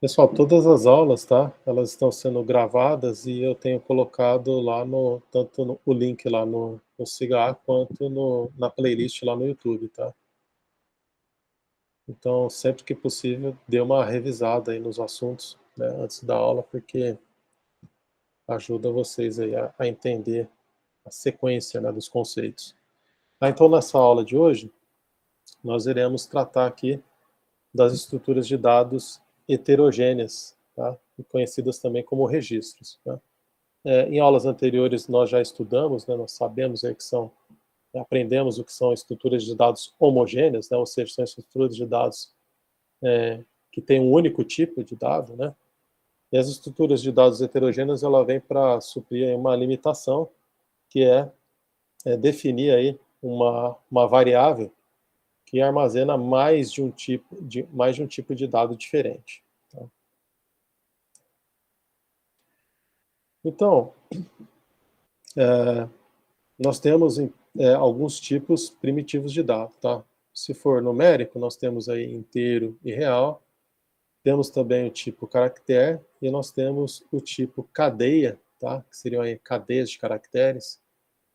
Pessoal, todas as aulas, tá? Elas estão sendo gravadas e eu tenho colocado lá o link lá no Siga quanto na playlist lá no YouTube, tá? Então, sempre que possível, dê uma revisada aí nos assuntos, né, antes da aula, porque ajuda vocês aí a entender a sequência, né, dos conceitos. Então, nessa aula de hoje, nós iremos tratar aqui das estruturas de dados heterogêneas, tá? E conhecidas também como registros, tá? Em aulas anteriores nós já estudamos, né, nós sabemos aí que aprendemos o que são estruturas de dados homogêneas, né, ou seja, são estruturas de dados que têm um único tipo de dado, né, e as estruturas de dados heterogêneas ela vem para suprir aí uma limitação, que definir aí uma variável que armazena mais de um tipo de dado diferente. Tá? Então, nós temos alguns tipos primitivos de dado, tá? Se for numérico, nós temos aí inteiro e real, temos também o tipo caractere e nós temos o tipo cadeia, tá? Que seriam aí cadeias de caracteres,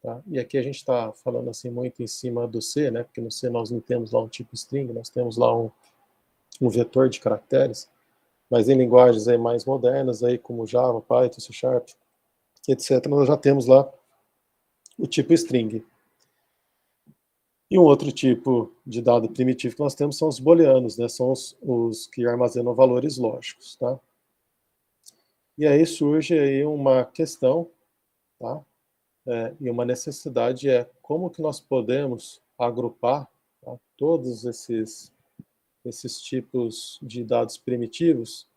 tá? E aqui a gente está falando assim muito em cima do C, né? Porque no C nós não temos lá um tipo string, nós temos lá um vetor de caracteres, mas em linguagens aí mais modernas, aí como Java, Python, C Sharp, etc., nós já temos lá o tipo string. E um outro tipo de dado primitivo que nós temos são os booleanos, né? São os que armazenam valores lógicos, tá? E aí surge aí uma questão, tá? E uma necessidade como que nós podemos agrupar, tá, todos esses tipos de dados primitivos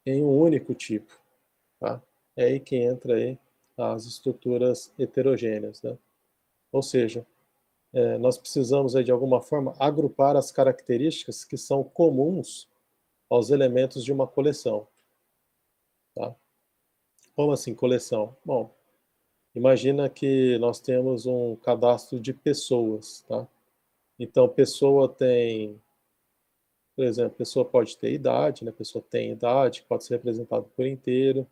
em um único tipo, tá? É aí que entra aí as estruturas heterogêneas, né? Ou seja, nós precisamos aí, de alguma forma agrupar as características que são comuns aos elementos de uma coleção. Tá? Como assim coleção? Bom, imagina que nós temos um cadastro de pessoas. Tá? Então, pessoa tem, por exemplo, pessoa pode ter idade, né? Pessoa tem idade, pode ser representado por inteiro.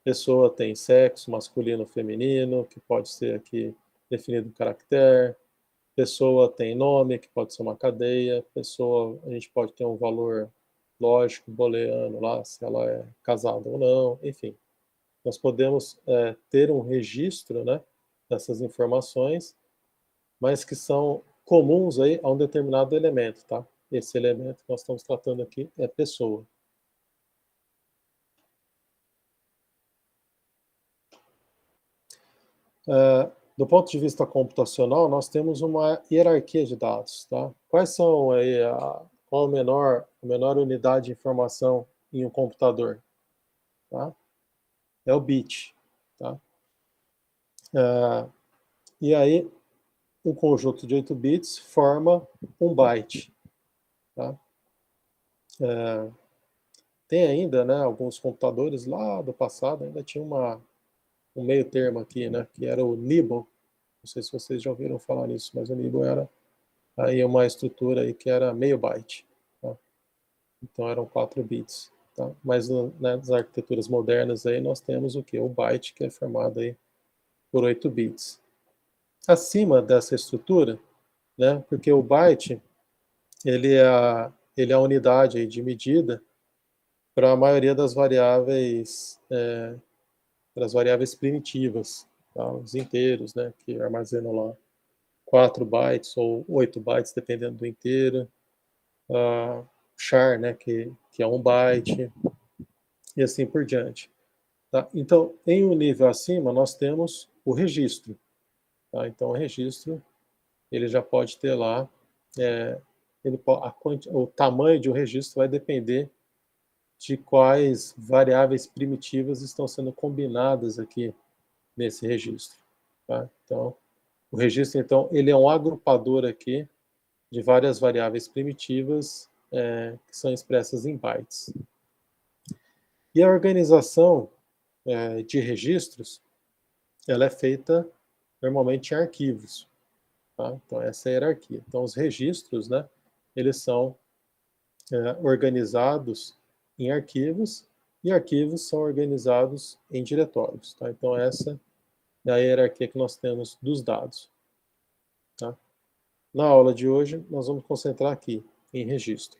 Pessoa tem sexo, masculino ou feminino, que pode ser aqui definido em caractere. Pessoa tem nome, que pode ser uma cadeia. Pessoa, a gente pode ter um valor lógico, booleano lá, se ela é casada ou não, enfim. Nós podemos ter um registro, né, dessas informações, mas que são comuns aí a um determinado elemento, tá? Esse elemento que nós estamos tratando aqui é pessoa. Do ponto de vista computacional, nós temos uma hierarquia de dados, tá? Quais são aí qual a menor unidade de informação em um computador? Tá? É o bit, tá? E aí, um conjunto de 8 bits forma um byte, tá? Tem ainda, né, alguns computadores lá do passado, ainda tinha um meio termo aqui, né, que era o nibble. Não sei se vocês já ouviram falar nisso, mas o nibble era aí uma estrutura aí que era meio byte, tá? Então eram 4 bits, tá? Mas nas arquiteturas modernas aí nós temos o que? O byte, que é formado aí por 8 bits. Acima dessa estrutura, né, porque o byte ele é a unidade aí de medida para a maioria das variáveis primitivas, tá? Os inteiros, né, que armazenam lá 4 bytes ou 8 bytes, dependendo do inteiro. Char, né, que é 1 byte, e assim por diante. Tá? Então, em um nível acima, nós temos o registro. Tá? Então, o registro, ele já pode ter lá, o tamanho de um registro vai depender de quais variáveis primitivas estão sendo combinadas aqui nesse registro. Tá? Então, o registro, então, ele é um agrupador aqui de várias variáveis primitivas que são expressas em bytes. E a organização de registros, ela é feita normalmente em arquivos. Tá? Então, essa é a hierarquia. Então, os registros, né, eles são organizados em arquivos, e arquivos são organizados em diretórios. Tá? Então, essa é a hierarquia que nós temos dos dados. Tá? Na aula de hoje, nós vamos concentrar aqui em registro.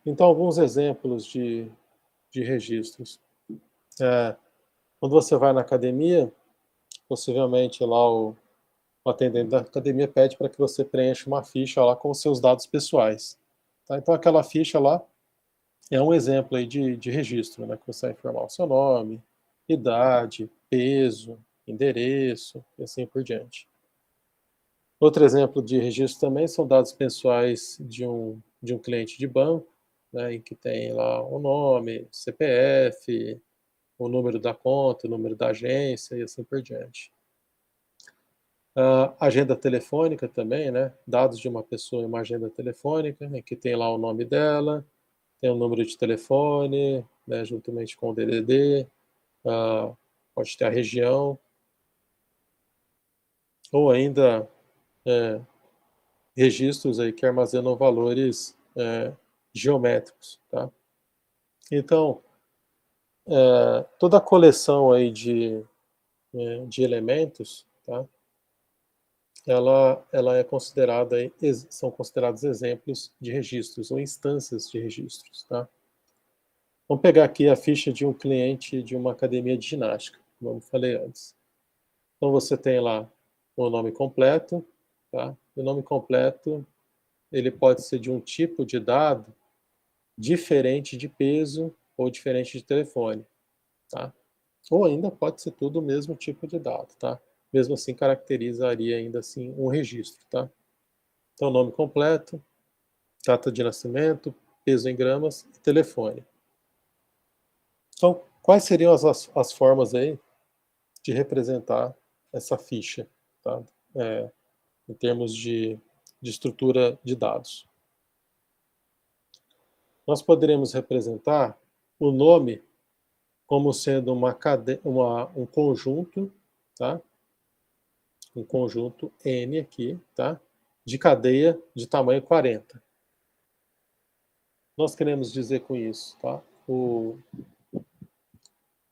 Então, alguns exemplos de registros. Quando você vai na academia, possivelmente lá o atendente da academia pede para que você preencha uma ficha lá com os seus dados pessoais. Tá? Então, aquela ficha lá é um exemplo aí de registro, né? Que você vai informar o seu nome, idade, peso, endereço e assim por diante. Outro exemplo de registro também são dados pessoais de um cliente de banco, né, em que tem lá o nome, CPF, o número da conta, o número da agência e assim por diante. Agenda telefônica também, né, dados de uma pessoa em uma agenda telefônica, em que tem lá o nome dela, tem o número de telefone, né, juntamente com o DDD, pode ter a região, ou ainda registros aí que armazenam valores geométricos, tá? Então, toda a coleção aí de elementos, tá? Ela é considerada, são considerados exemplos de registros ou instâncias de registros, tá? Vamos pegar aqui a ficha de um cliente de uma academia de ginástica, como eu falei antes. Então você tem lá o nome completo, tá? O nome completo, ele pode ser de um tipo de dado diferente de peso ou diferente de telefone, tá? Ou ainda pode ser tudo o mesmo tipo de dado, tá? Mesmo assim, caracterizaria ainda assim um registro, tá? Então, nome completo, data de nascimento, peso em gramas e telefone. Então, quais seriam as formas aí de representar essa ficha, tá? Em termos de estrutura de dados? Nós poderíamos representar o nome como sendo um conjunto, tá? Um conjunto N aqui, tá? De cadeia de tamanho 40. Nós queremos dizer com isso, tá? O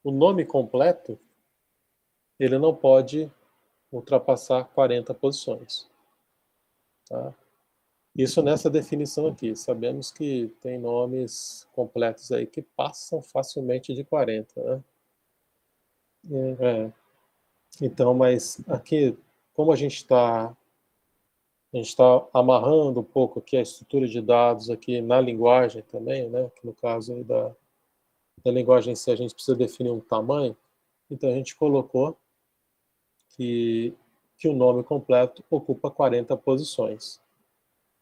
nome completo, ele não pode ultrapassar 40 posições, tá? Isso nessa definição aqui. Sabemos que tem nomes completos aí que passam facilmente de 40, né? Então, mas aqui, como a gente está amarrando um pouco aqui a estrutura de dados aqui na linguagem também, né? Que no caso da linguagem em si a gente precisa definir um tamanho, então a gente colocou que o nome completo ocupa 40 posições,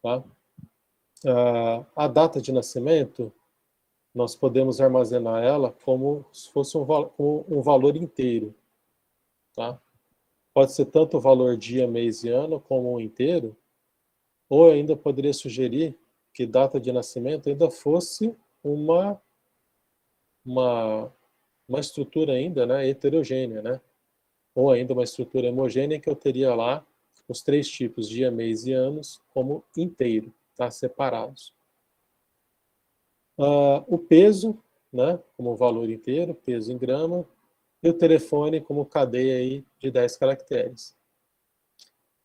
tá? A data de nascimento, nós podemos armazenar ela como se fosse como um valor inteiro, tá? Pode ser tanto o valor dia, mês e ano como um inteiro, ou ainda poderia sugerir que data de nascimento ainda fosse uma, uma, uma estrutura ainda, né, heterogênea, né? Ou ainda uma estrutura homogênea que eu teria lá os 3 tipos, dia, mês e anos, como inteiro, tá? Separados. O peso, né, como valor inteiro, peso em grama, e o telefone como cadeia aí de 10 caracteres.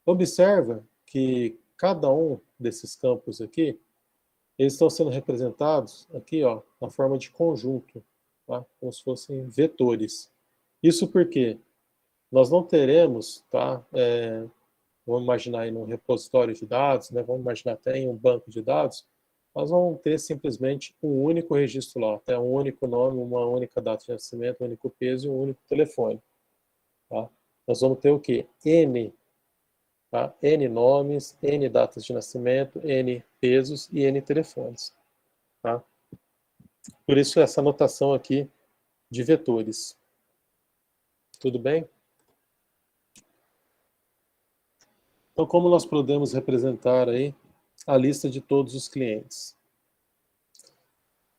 Observa que cada um desses campos aqui, eles estão sendo representados aqui, ó, na forma de conjunto, tá? Como se fossem vetores. Isso porque nós não teremos, tá? Vamos imaginar aí num repositório de dados, né? Vamos imaginar até em um banco de dados, nós vamos ter simplesmente um único registro lá, até um único nome, uma única data de nascimento, um único peso e um único telefone. Tá? Nós vamos ter o quê? N, tá? N nomes, N datas de nascimento, N pesos e N telefones. Tá? Por isso essa notação aqui de vetores. Tudo bem? Então, como nós podemos representar aí a lista de todos os clientes?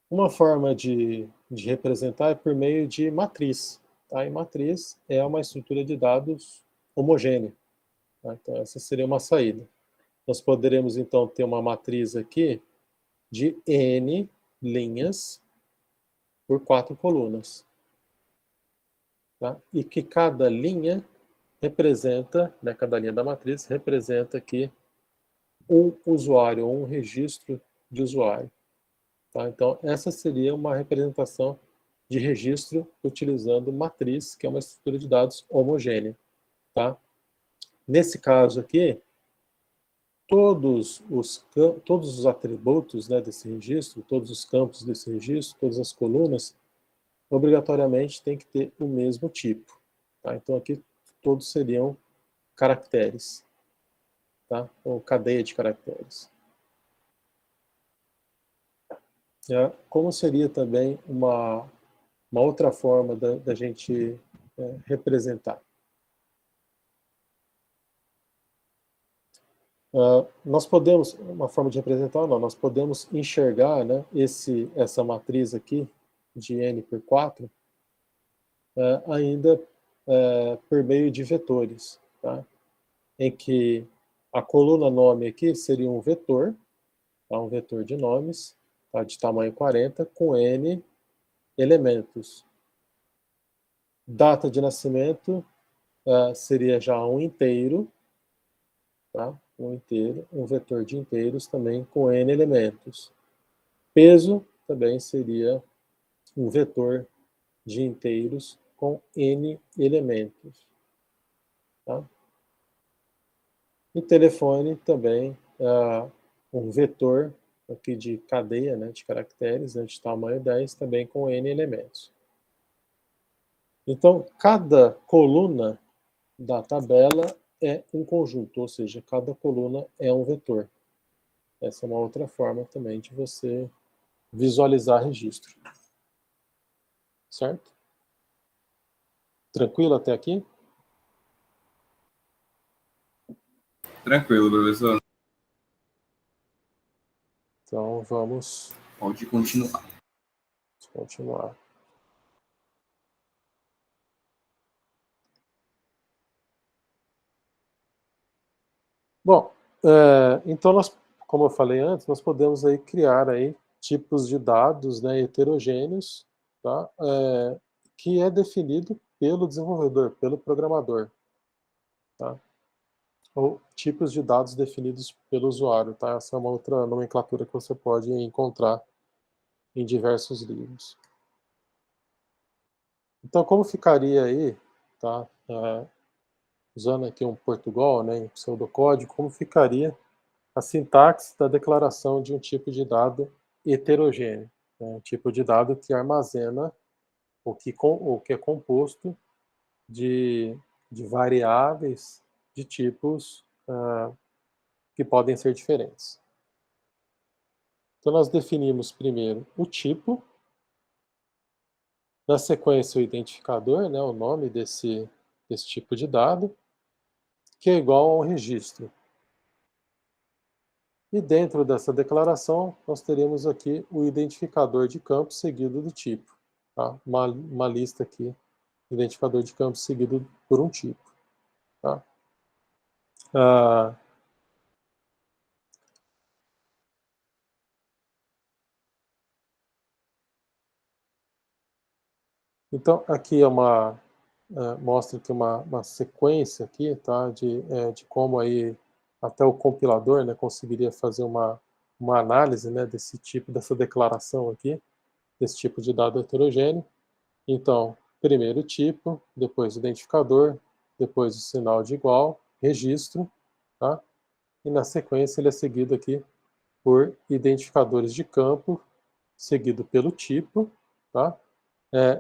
Uma forma de representar é por meio de matriz. Tá? E matriz é uma estrutura de dados homogênea. Tá? Então, essa seria uma saída. Nós poderemos, então, ter uma matriz aqui de N linhas por 4 colunas. Tá? E que cada linha representa, né, cada linha da matriz representa aqui um usuário, ou um registro de usuário. Tá? Então, essa seria uma representação de registro utilizando matriz, que é uma estrutura de dados homogênea. Tá? Nesse caso aqui, todos os atributos, né, desse registro, todos os campos desse registro, todas as colunas, obrigatoriamente tem que ter o mesmo tipo. Tá? Então, aqui todos seriam caracteres, tá? Ou cadeia de caracteres. Como seria também uma outra forma da gente representar? Nós podemos, uma forma de representar, não, nós podemos enxergar, né, essa matriz aqui de n por 4 ainda por meio de vetores, tá? Em que a coluna nome aqui seria um vetor, tá? Um vetor de nomes, tá? De tamanho 40, com n elementos. Data de nascimento seria já um inteiro, tá? Um inteiro, um vetor de inteiros também com n elementos. Peso também seria um vetor de inteiros com n elementos. Tá? E telefone também um vetor aqui de cadeia, né, de caracteres, né, de tamanho 10, também com n elementos. Então, cada coluna da tabela é um conjunto, ou seja, cada coluna é um vetor. Essa é uma outra forma também de você visualizar registro. Certo? Tranquilo até aqui? Tranquilo, professor. Então, vamos Pode continuar. continuar. Bom, então como eu falei antes, nós podemos aí criar aí tipos de dados, né, heterogêneos, tá? Que é definido pelo desenvolvedor, pelo programador, tá? Ou tipos de dados definidos pelo usuário, tá? Essa é uma outra nomenclatura que você pode encontrar em diversos livros. Então, como ficaria aí, tá? Usando aqui um Portugal, né, em pseudocódigo, como ficaria a sintaxe da declaração de um tipo de dado heterogêneo, né? Um tipo de dado que armazena o que é composto de, de variáveis de tipos que podem ser diferentes. Então, nós definimos primeiro o tipo, na sequência o identificador, né, o nome desse tipo de dado, que é igual a um registro. E dentro dessa declaração, nós teremos aqui o identificador de campo seguido do tipo. Tá? Uma lista aqui, identificador de campo seguido por um tipo. Tá? Então, aqui mostra aqui uma sequência aqui, tá? De como aí até o compilador, né, conseguiria fazer uma análise, né, desse tipo, dessa declaração aqui, desse tipo de dado heterogêneo. Então, primeiro o tipo, depois o identificador, depois o sinal de igual, registro, tá? E na sequência ele é seguido aqui por identificadores de campo, seguido pelo tipo, tá?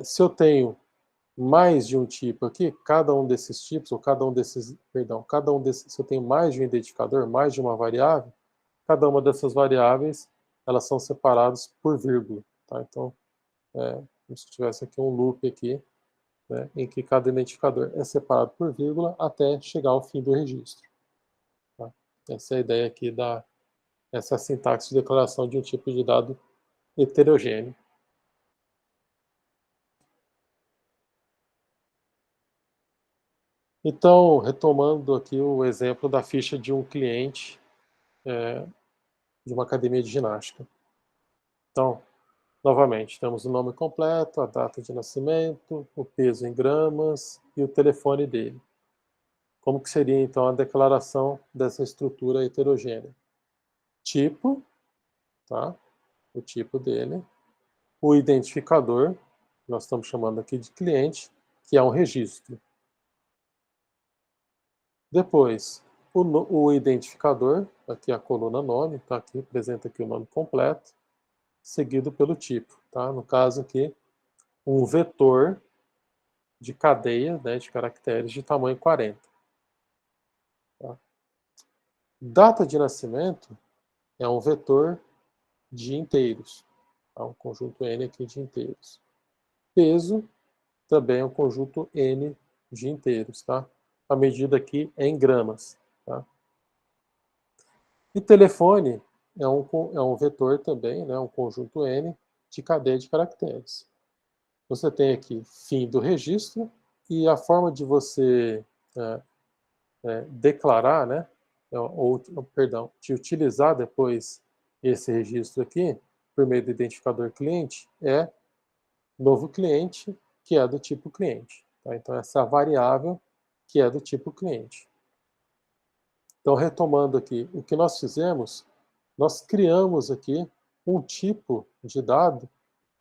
Se eu tenho mais de um tipo aqui, cada um desses tipos, ou se eu tenho mais de um identificador, mais de uma variável, cada uma dessas variáveis, elas são separadas por vírgula, tá? Então, como se tivesse aqui um loop aqui, né, em que cada identificador é separado por vírgula até chegar ao fim do registro. Tá? Essa é a ideia aqui essa sintaxe de declaração de um tipo de dado heterogêneo. Então, retomando aqui o exemplo da ficha de um cliente de uma academia de ginástica. Então, Novamente, temos o nome completo, a data de nascimento, o peso em gramas e o telefone dele. Como que seria, então, a declaração dessa estrutura heterogênea? Tipo, tá? O tipo dele. O identificador, nós estamos chamando aqui de cliente, que é um registro. Depois, o identificador, aqui a coluna nome, tá? Aqui apresenta aqui o nome completo, seguido pelo tipo, tá? No caso aqui, um vetor de cadeia, né, de caracteres de tamanho 40. Tá? Data de nascimento é um vetor de inteiros, tá? Um conjunto N aqui de inteiros. Peso também é um conjunto N de inteiros, tá? A medida aqui é em gramas, tá? E telefone é um vetor também, né, um conjunto N de cadeia de caracteres. Você tem aqui fim do registro e a forma de você declarar, né, perdão, de utilizar depois esse registro aqui, por meio do identificador cliente, é novo cliente, que é do tipo cliente. Tá? Então, essa é a variável que é do tipo cliente. Então, retomando aqui, o que nós fizemos, nós criamos aqui um tipo de dado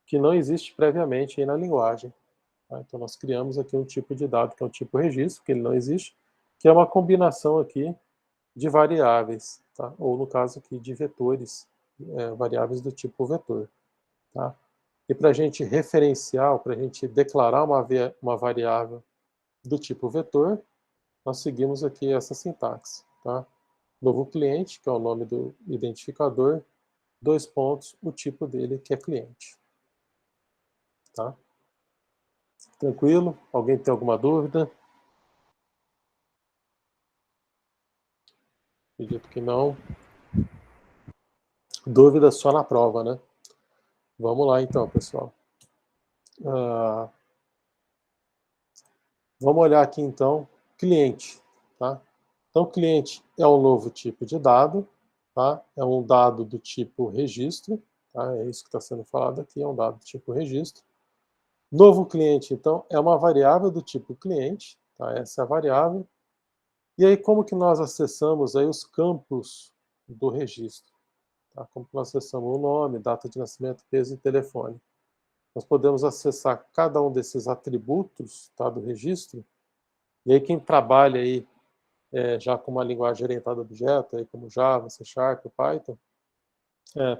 que não existe previamente aí na linguagem. Tá? Então, nós criamos aqui um tipo de dado, que é um tipo registro, que ele não existe, que é uma combinação aqui de variáveis, tá? Ou no caso aqui de vetores, variáveis do tipo vetor. Tá? E para a gente referenciar, para a gente declarar uma variável do tipo vetor, nós seguimos aqui essa sintaxe. Tá? Novo cliente, que é o nome do identificador, 2 pontos, o tipo dele, que é cliente. Tá? Tranquilo? Alguém tem alguma dúvida? Acredito que não. Dúvida só na prova, né? Vamos lá então, pessoal. Vamos olhar aqui então, cliente. Tá? Então, cliente é um novo tipo de dado, tá? É um dado do tipo registro, tá? É isso que está sendo falado aqui, é um dado do tipo registro. Novo cliente, então, é uma variável do tipo cliente, tá? Essa é a variável. E aí, como que nós acessamos aí os campos do registro? Tá? Como que nós acessamos o nome, data de nascimento, peso e telefone? Nós podemos acessar cada um desses atributos, tá, do registro. E aí, quem trabalha aí já com uma linguagem orientada a objeto, aí como Java, C Sharp, Python.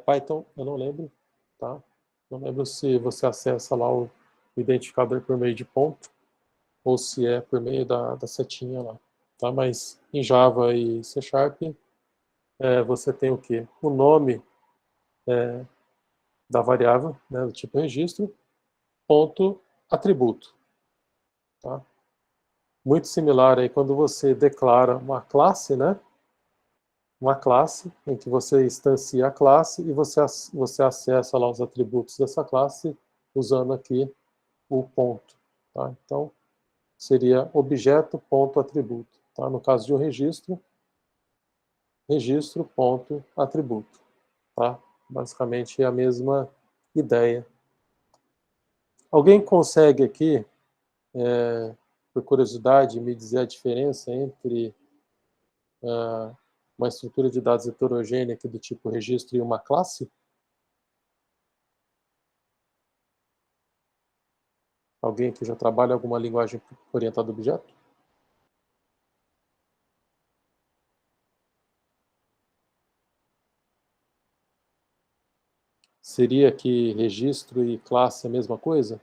Python, eu não lembro, tá? Não lembro se você acessa lá o identificador por meio de ponto ou se é por meio da setinha lá, tá? Mas em Java e C Sharp, você tem o quê? O nome da variável, né, do tipo registro, ponto atributo, tá? Muito similar aí quando você declara uma classe, né? Uma classe em que você instancia a classe e você acessa lá os atributos dessa classe usando aqui o ponto. Tá? Então, seria objeto.atributo. Tá? No caso de um registro, registro.atributo. Tá? Basicamente é a mesma ideia. Alguém consegue aqui, por curiosidade, me dizer a diferença entre uma estrutura de dados heterogênea aqui do tipo registro e uma classe? Alguém que já trabalha alguma linguagem orientada a objeto? Seria que registro e classe é a mesma coisa?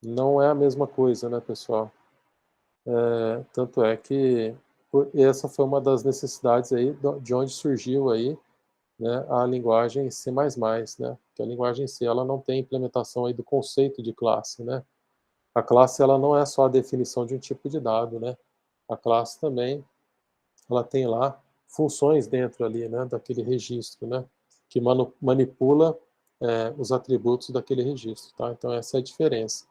Não é a mesma coisa, né, pessoal? Tanto é que essa foi uma das necessidades aí de onde surgiu aí, né, a linguagem C++, né? Que a linguagem C ela não tem implementação aí do conceito de classe, né? A classe ela não é só a definição de um tipo de dado, né? A classe também ela tem lá funções dentro ali, né, daquele registro, né, que manipula os atributos daquele registro, tá? Então essa é a diferença,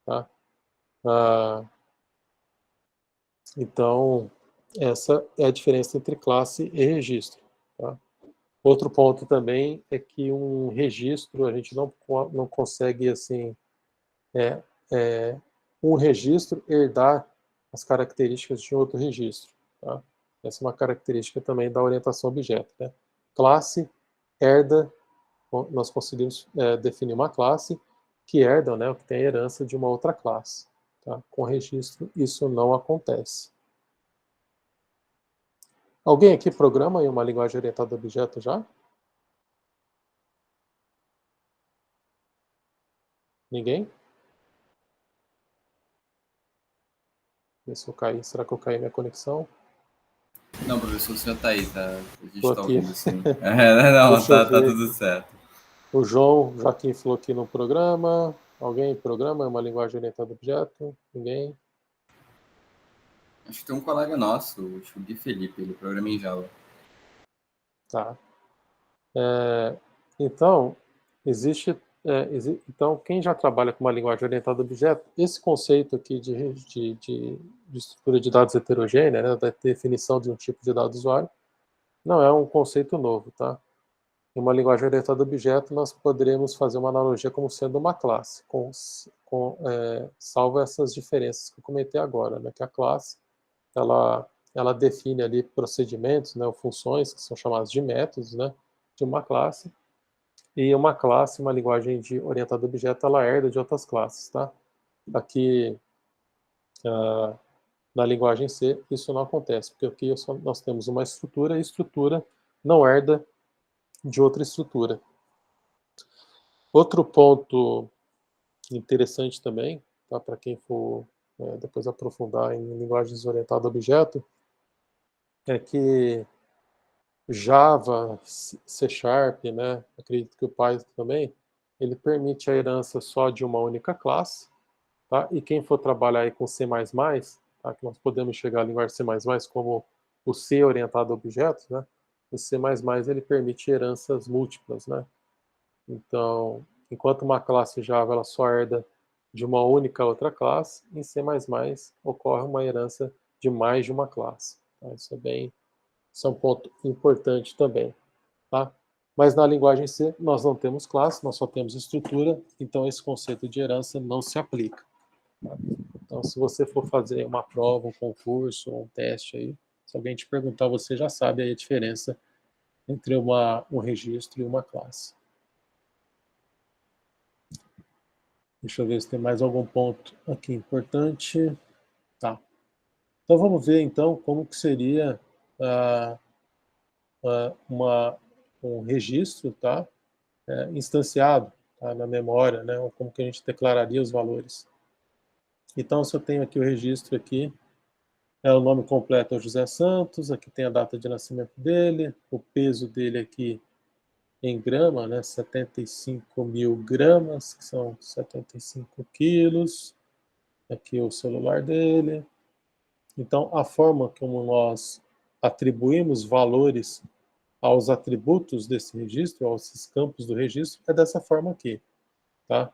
tá? Ah, então essa é a diferença entre classe e registro. Tá? Outro ponto também é que um registro, a gente não consegue, assim, é, um registro herdar as características de outro registro. Tá? Essa é uma característica também da orientação a objeto. Né? Classe herda, nós conseguimos definir uma classe que herda, né, que tem a herança de uma outra classe. Tá? Com registro, isso não acontece. Alguém aqui programa em uma linguagem orientada a objeto já? Ninguém? Se eu cair, será que eu caí minha conexão? Não, professor, o senhor tá aí, tá? A gente Estou está aqui. ouvindo sim. Não, Deixa eu tá ver tudo aqui. certo. O João Joaquim falou aqui no programa. Alguém programa em uma linguagem orientada a objeto? Ninguém? Acho que tem um colega nosso, o Gui Felipe, ele programa em Java. Tá. Então, então, quem já trabalha com uma linguagem orientada a objeto, esse conceito aqui de estrutura de dados heterogênea, né, da definição de um tipo de dado usuário, não é um conceito novo, tá? Em uma linguagem orientada a objeto, nós poderíamos fazer uma analogia como sendo uma classe, salvo essas diferenças que eu comentei agora, né, que a classe, ela define ali procedimentos, né, ou funções, que são chamadas de métodos, né, de uma classe, e uma classe, uma linguagem orientada a objeto, ela herda de outras classes, tá? Aqui, na linguagem C, isso não acontece, porque aqui nós temos uma estrutura, e a estrutura não herda de outra estrutura. Outro ponto interessante também, tá, para quem for depois aprofundar em linguagens orientadas a objeto, é que Java, C Sharp, né, acredito que o Python também, ele permite a herança só de uma única classe, tá? E quem for trabalhar aí com C++, tá, que nós podemos chegar à linguagem C++ como o C orientado a objetos, né? O C++ ele permite heranças múltiplas, né? Então, enquanto uma classe Java ela só herda de uma única outra classe, em C++ ocorre uma herança de mais de uma classe. Tá? Isso é um ponto importante também. Tá? Mas na linguagem C nós não temos classe, nós só temos estrutura, então esse conceito de herança não se aplica. Tá? Então, se você for fazer uma prova, um concurso, um teste aí, se alguém te perguntar, você já sabe aí a diferença entre um registro e uma classe. Deixa eu ver se tem mais algum ponto aqui importante. Tá. Então vamos ver então como que seria ah, um registro, tá? Instanciado, tá? Na memória, né? Ou como que a gente declararia os valores. Então, se eu tenho aqui o registro aqui, o nome completo é o José Santos, aqui tem a data de nascimento dele, o peso dele aqui em grama, né? 75 mil gramas, que são 75 quilos. Aqui o celular dele. Então, a forma como nós atribuímos valores aos atributos desse registro, aos campos do registro, é dessa forma aqui. Tá?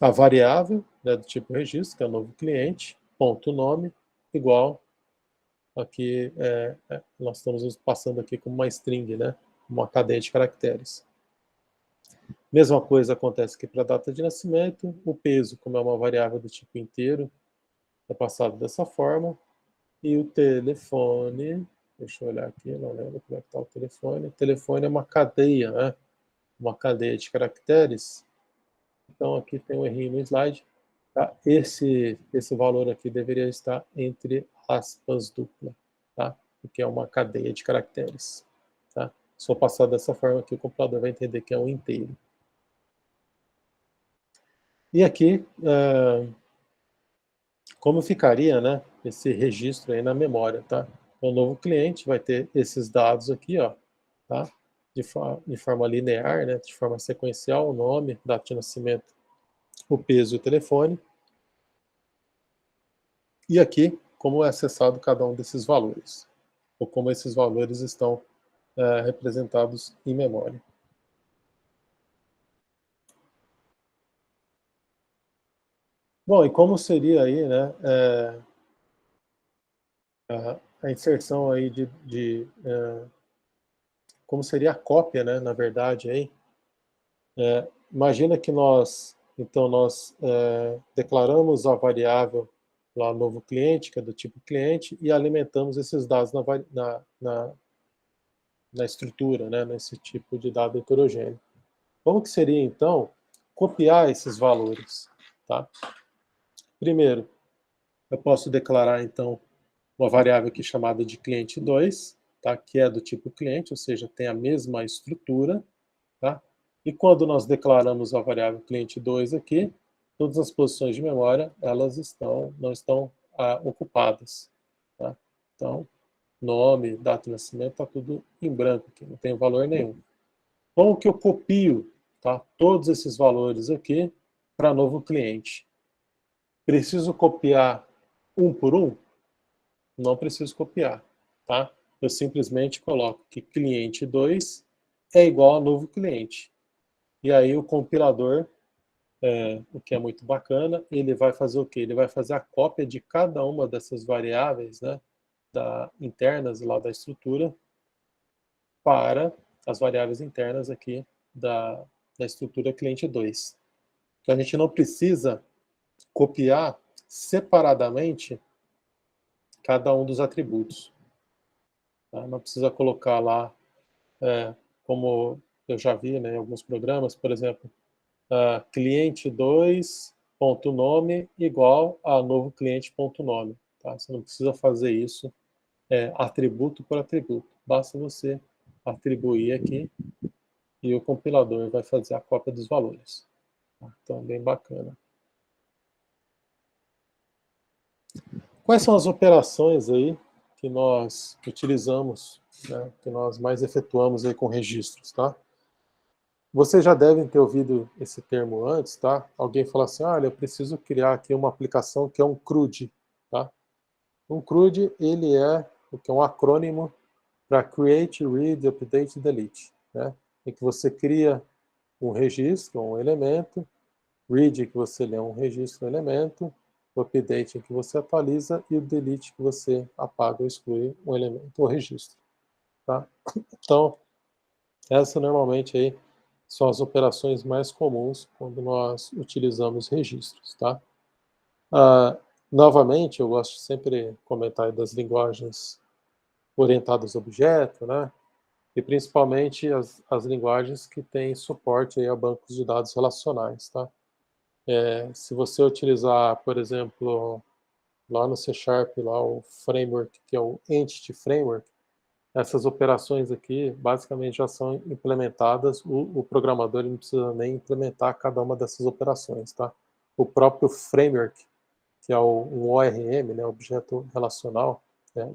A variável, né, do tipo registro, que é o novo cliente, ponto nome, igual, aqui nós estamos passando aqui como uma string, né, uma cadeia de caracteres. Mesma coisa acontece aqui para a data de nascimento, o peso, como é uma variável do tipo inteiro, é passado dessa forma, e o telefone, deixa eu olhar aqui, não lembro como é que está o telefone. O telefone é uma cadeia, né? Uma cadeia de caracteres. Então aqui tem um errinho no slide. Tá? Esse valor aqui deveria estar entre aspas dupla, tá? Porque é uma cadeia de caracteres. Tá? Se eu passar dessa forma aqui, o computador vai entender que é um inteiro. E aqui, como ficaria, né, esse registro aí na memória, tá? O novo cliente vai ter esses dados aqui, ó, tá? De forma linear, né, de forma sequencial, o nome, data de nascimento, o peso e o telefone. E aqui, como é acessado cada um desses valores, ou como esses valores estão representados em memória. Bom, e como seria aí, né, a inserção aí como seria a cópia, né, na verdade, aí. Imagina que então nós declaramos a variável lá novo cliente, que é do tipo cliente, e alimentamos esses dados na estrutura, né, nesse tipo de dado heterogêneo. Como que seria, então, copiar esses valores? Tá? Primeiro, eu posso declarar, então, uma variável aqui chamada de cliente2, tá? Que é do tipo cliente, ou seja, tem a mesma estrutura. Tá? E quando nós declaramos a variável cliente2 aqui, todas as posições de memória elas não estão ocupadas. Tá? Então, nome, data de nascimento, está tudo em branco aqui, não tem valor nenhum. Como que eu copio, tá, todos esses valores aqui para novo cliente? Preciso copiar um por um? Não preciso copiar. Tá? Eu simplesmente coloco que cliente2 é igual a novo cliente. E aí o compilador, o que é muito bacana, ele vai fazer o quê? Ele vai fazer a cópia de cada uma dessas variáveis, né, internas lá da estrutura para as variáveis internas aqui da estrutura cliente2. Então a gente não precisa copiar separadamente cada um dos atributos. Tá? Não precisa colocar lá, como eu já vi, né, em alguns programas, por exemplo, cliente2.nome igual a novo cliente.nome. Tá? Você não precisa fazer isso atributo por atributo. Basta você atribuir aqui e o compilador vai fazer a cópia dos valores. Então, bem bacana. Quais são as operações aí que nós utilizamos, né, que nós mais efetuamos aí com registros, tá? Vocês já devem ter ouvido esse termo antes, tá? Alguém fala assim, olha, eu preciso criar aqui uma aplicação que é um CRUD, tá? Um CRUD, ele é o que é um acrônimo para Create, Read, Update e Delete, né? Em que você cria um registro, um elemento, Read, que você lê um registro, um elemento, o Update, que você atualiza, e o Delete, que você apaga ou exclui um elemento ou registro, tá? Então, essa normalmente aí são as operações mais comuns quando nós utilizamos registros, tá? Novamente, eu gosto de sempre comentar das linguagens orientadas a objeto, né? E principalmente as linguagens que têm suporte aí a bancos de dados relacionais, tá? Se você utilizar, por exemplo, lá no C Sharp, lá o framework, que é o Entity Framework, essas operações aqui, basicamente, já são implementadas, o programador ele não precisa nem implementar cada uma dessas operações, tá? O próprio framework, que é um ORM, né, objeto relacional, né,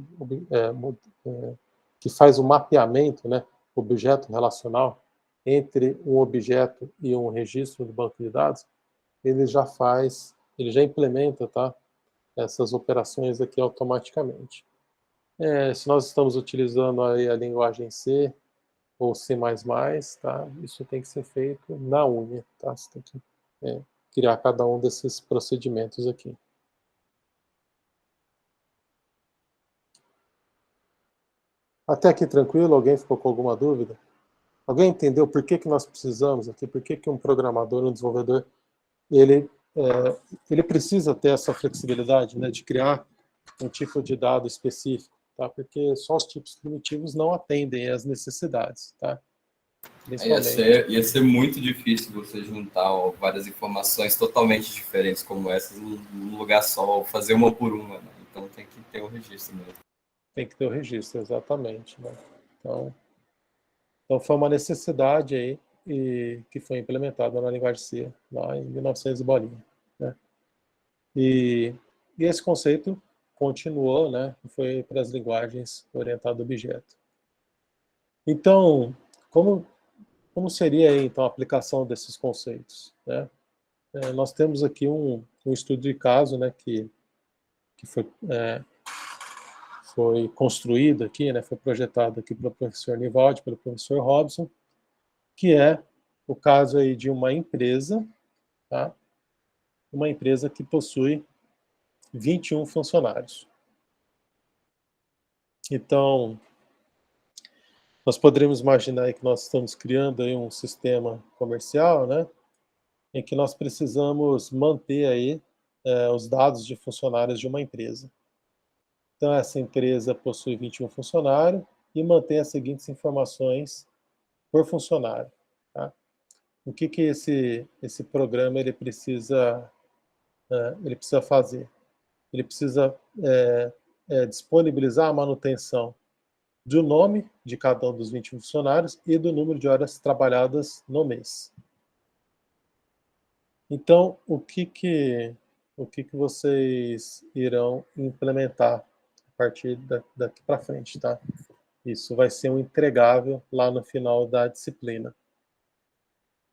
que faz o mapeamento, né, objeto relacional, entre um objeto e um registro do banco de dados, ele já implementa, tá, essas operações aqui automaticamente. Se nós estamos utilizando aí a linguagem C ou C++, tá? Isso tem que ser feito na unha, tá? Você tem que criar cada um desses procedimentos aqui. Até aqui tranquilo? Alguém ficou com alguma dúvida? Alguém entendeu por que nós precisamos aqui? Por que um programador, um desenvolvedor, ele, ele precisa ter essa flexibilidade, né, de criar um tipo de dado específico, tá? Porque só os tipos primitivos não atendem às necessidades, tá? Principalmente. Ia ser muito difícil você juntar várias informações totalmente diferentes como essas num lugar só, fazer uma por uma, né? Então tem que ter o registro mesmo. Tem que ter o registro, exatamente, né? Então foi uma necessidade aí que foi implementada na linguagem C lá em 1900 bolinha, né? E esse conceito continuou, né? Foi para as linguagens orientadas a objeto. Então, como seria aí, então a aplicação desses conceitos, né? Nós temos aqui um estudo de caso, né, que foi construído aqui, né, foi projetado aqui pelo professor Nivaldi, pelo professor Robson, que é o caso aí de uma empresa, tá? Uma empresa que possui 21 funcionários. Então, nós poderíamos imaginar aí que nós estamos criando aí um sistema comercial, né, em que nós precisamos manter aí os dados de funcionários de uma empresa. Então, essa empresa possui 21 funcionários e mantém as seguintes informações por funcionário. Tá? O que esse programa ele precisa fazer? Ele precisa disponibilizar a manutenção do nome de cada um dos 21 funcionários e do número de horas trabalhadas no mês. Então, o que vocês irão implementar a partir daqui para frente, tá? Isso vai ser um entregável lá no final da disciplina.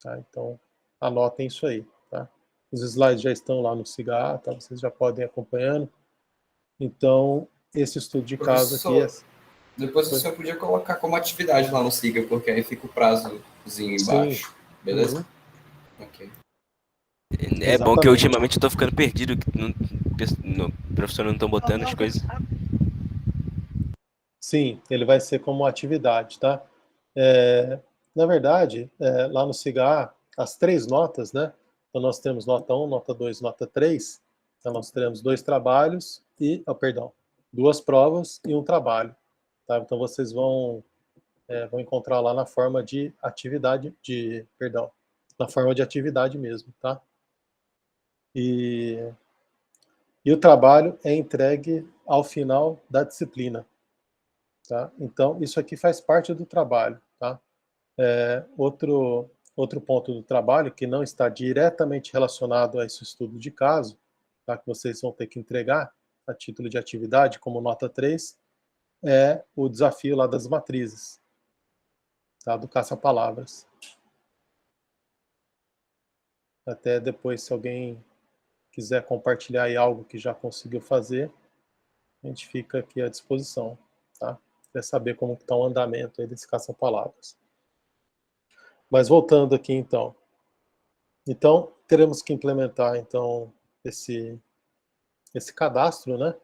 Tá? Então, anotem isso aí, tá? Os slides já estão lá no SIGA, tá? Vocês já podem ir acompanhando. Então, esse estudo de caso aqui é... Depois o senhor podia colocar como atividade lá no SIGA, porque aí fica o prazozinho embaixo. Sim. Beleza? Uhum. Ok. É exatamente. Bom que ultimamente eu tô ficando perdido, no professor não estão botando as coisas. Sim, ele vai ser como atividade, tá? Na verdade, lá no SIGA, as 3 notas, né? Então nós temos nota 1, nota 2, nota 3. Então nós teremos 2 trabalhos e, 2 provas e um trabalho. Tá? Então vocês vão encontrar lá na forma de atividade, na forma de atividade mesmo, tá? E o trabalho é entregue ao final da disciplina. Tá? Então, isso aqui faz parte do trabalho. Tá? Outro ponto do trabalho, que não está diretamente relacionado a esse estudo de caso, tá? Que vocês vão ter que entregar a título de atividade, como nota 3, é o desafio lá das matrizes, tá? Do caça-palavras. Até depois, se alguém quiser compartilhar aí algo que já conseguiu fazer, a gente fica aqui à disposição. Tá? Quer saber como está o andamento aí desse caça-palavras. Mas voltando aqui, então. Então, teremos que implementar, então, esse cadastro, né,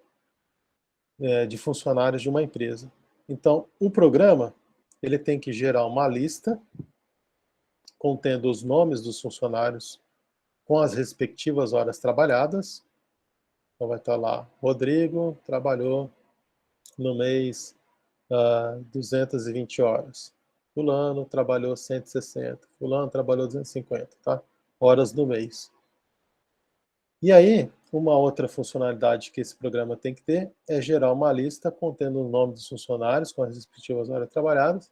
de funcionários de uma empresa. Então, o programa, ele tem que gerar uma lista contendo os nomes dos funcionários com as respectivas horas trabalhadas. Então, vai estar lá, Rodrigo trabalhou no mês 220 horas. Fulano trabalhou 160. Fulano trabalhou 250, tá? Horas no mês. E aí, uma outra funcionalidade que esse programa tem que ter é gerar uma lista contendo o nome dos funcionários com as respectivas horas trabalhadas.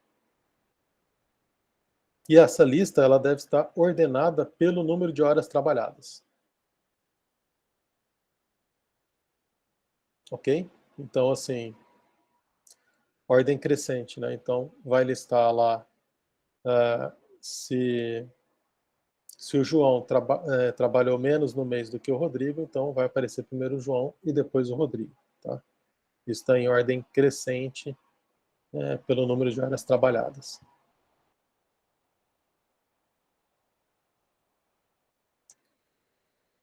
E essa lista ela deve estar ordenada pelo número de horas trabalhadas. Ok? Então, assim, ordem crescente, né? Então, vai listar lá se o João trabalhou menos no mês do que o Rodrigo, então vai aparecer primeiro o João e depois o Rodrigo. Tá? Isso está em ordem crescente pelo número de horas trabalhadas.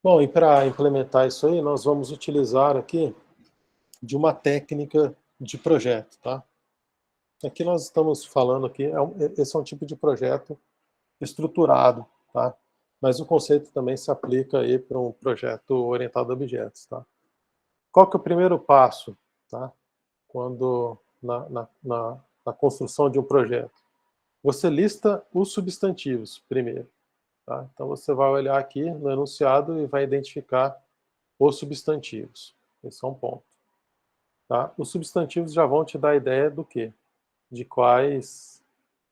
Bom, e para implementar isso aí, nós vamos utilizar aqui de uma técnica de projeto, tá? Aqui nós estamos falando aqui, esse é um tipo de projeto estruturado, tá? Mas o conceito também se aplica aí para um projeto orientado a objetos, tá? Qual que é o primeiro passo, tá? Quando na construção de um projeto? Você lista os substantivos primeiro, tá? Então você vai olhar aqui no enunciado e vai identificar os substantivos. Esse é um ponto. Tá? Os substantivos já vão te dar a ideia do quê? De quais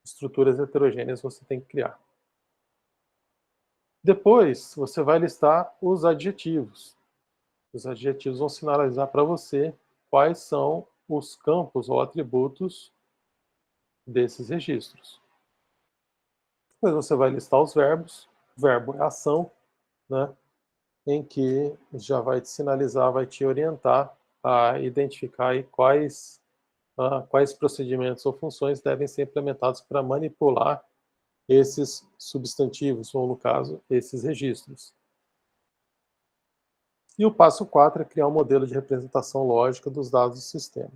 estruturas heterogêneas você tem que criar. Depois, você vai listar os adjetivos. Os adjetivos vão sinalizar para você quais são os campos ou atributos desses registros. Depois você vai listar os verbos. O verbo é ação, né? Em que já vai te sinalizar, vai te orientar a identificar aí quais procedimentos ou funções devem ser implementados para manipular esses substantivos, ou no caso, esses registros. E o passo 4 é criar um modelo de representação lógica dos dados do sistema.